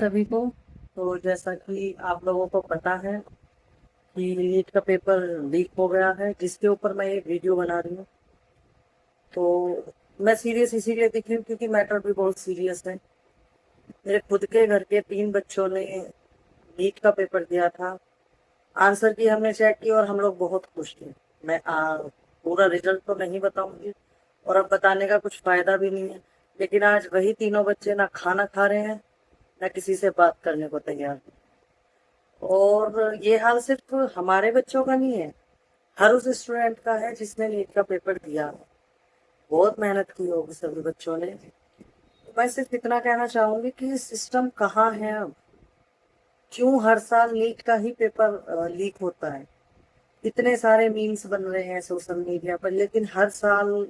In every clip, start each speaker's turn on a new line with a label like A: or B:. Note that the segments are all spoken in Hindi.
A: सभी को। तो जैसा कि आप लोगों को पता है कि नीट का पेपर लीक हो गया है, जिसके ऊपर मैं एक वीडियो बना रही हूँ। तो मैं सीरियस इसीलिए दिख रही हूँ क्योंकि मैटर भी बहुत सीरियस है। मेरे खुद के घर के 3 बच्चों ने नीट का पेपर दिया था। आंसर की हमने चेक की और हम लोग बहुत खुश थे। मैं पूरा रिजल्ट तो नहीं बताऊंगी और अब बताने का कुछ फायदा भी नहीं है। लेकिन आज वही तीनों बच्चे ना खाना खा रहे हैं, ना किसी से बात करने को तैयार। और ये हाल सिर्फ हमारे बच्चों का नहीं है, हर उस स्टूडेंट का है जिसने नीट का पेपर दिया। बहुत मेहनत की होगी सभी बच्चों ने। तो मैं सिर्फ इतना कहना चाहूंगी कि सिस्टम कहाँ है अब। क्यों हर साल नीट का ही पेपर लीक होता है। इतने सारे मीम्स बन रहे हैं सोशल मीडिया पर, लेकिन हर साल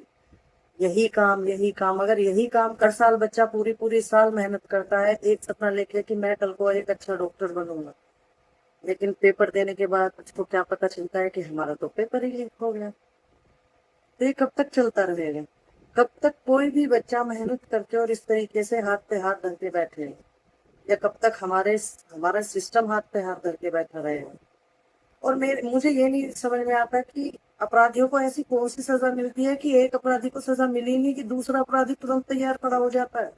A: यही काम यही काम। अगर यही काम हर साल बच्चा पूरी पूरी साल मेहनत करता है एक सपना लेके कि मैं कल को एक अच्छा डॉक्टर बनूंगा, लेकिन पेपर देने के बाद उसको क्या पता चलता है कि हमारा तो पेपर ही लीक हो गया। तो ये कब तक चलता रहेगा? कब तक कोई भी बच्चा मेहनत करके और इस तरीके से हाथ पे हाथ धर के बैठे, या कब तक हमारा सिस्टम हाथ पे हाथ धर के बैठा रहेगा? और मुझे ये नहीं समझ में आता कि अपराधियों को ऐसी कौन सी सजा मिलती है कि एक अपराधी को सजा मिली नहीं कि दूसरा अपराधी तुरंत तैयार खड़ा हो जाता है।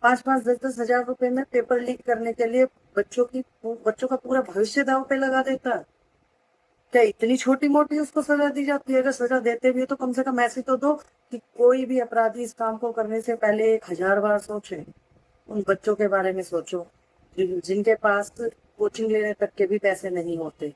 A: 5-5, 10-10 हजार रुपए में पेपर लीक करने के लिए बच्चों का पूरा भविष्य दांव पे लगा देता है। क्या इतनी छोटी मोटी उसको सजा दी जाती है? अगर सजा देते भी हो तो कम से कम ऐसी तो दो कि कोई भी अपराधी इस काम को करने से पहले 1000 बार सोचे। उन बच्चों के बारे में सोचो जिनके पास कोचिंग लेने तक के भी पैसे नहीं होते।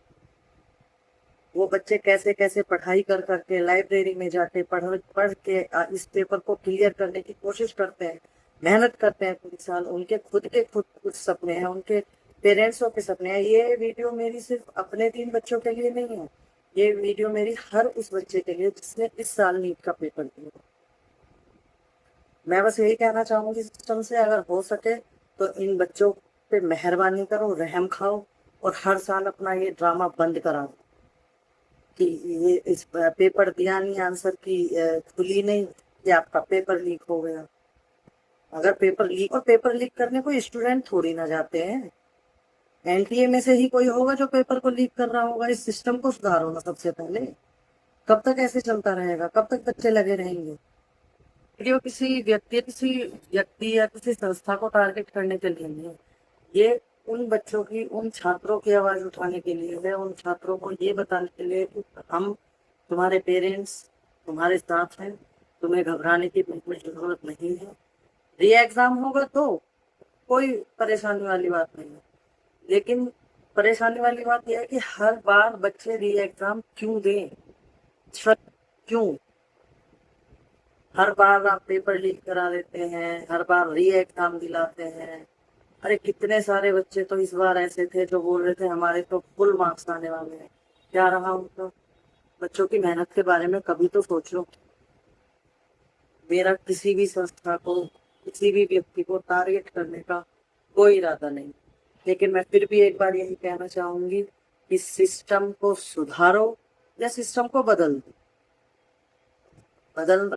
A: वो बच्चे कैसे कैसे पढ़ाई कर करके लाइब्रेरी में जाके पढ़ के इस पेपर को क्लियर करने की कोशिश करते हैं, मेहनत करते हैं पूरी साल। उनके खुद कुछ सपने हैं, उनके पेरेंट्सों के सपने हैं। ये वीडियो मेरी सिर्फ अपने 3 बच्चों के लिए नहीं है, ये वीडियो मेरी हर उस बच्चे के लिए जिसने इस साल नीट का पेपर दिया। मैं बस यही कहना चाहूंगी सिस्टम से, अगर हो सके तो इन बच्चों पे मेहरबानी करो, रहम खाओ और हर साल अपना ये ड्रामा बंद करा दो कि ये इस पेपर दिया नहीं, आंसर की खुली नहीं, कि आपका पेपर लीक हो गया। अगर पेपर लीक करने कोई स्टूडेंट थोड़ी ना जाते हैं। एनटीए में से ही कोई होगा जो पेपर को लीक कर रहा होगा। इस सिस्टम को सुधारो ना सबसे पहले। कब तक ऐसे चलता रहेगा? कब तक बच्चे लगे रहेंगे? वीडियो किसी व्यक्ति या किसी संस्था को टारगेट करने के लिए नहीं है। ये उन बच्चों की, उन छात्रों की आवाज उठाने के लिए है, उन छात्रों को ये बताने के लिए कि हम तुम्हारे पेरेंट्स तुम्हारे साथ हैं, तुम्हें घबराने की बिल्कुल जरूरत नहीं है। री एग्जाम होगा तो कोई परेशानी वाली बात नहीं है, लेकिन परेशानी वाली बात यह है कि हर बार बच्चे री एग्जाम क्यों दें? क्यों हर बार आप पेपर लीक करा देते हैं, हर बार री एग्जाम दिलाते हैं? अरे कितने सारे बच्चे तो इस बार ऐसे थे जो बोल रहे थे हमारे तो फुल मार्क्स आने वाले हैं। क्या रहा उनका? बच्चों की मेहनत के बारे में कभी तो सोचो। मेरा किसी भी संस्था को, किसी भी व्यक्ति को टारगेट करने का कोई इरादा नहीं, लेकिन मैं फिर भी एक बार यही कहना चाहूंगी कि सिस्टम को सुधारो या सिस्टम को बदल दो। बदल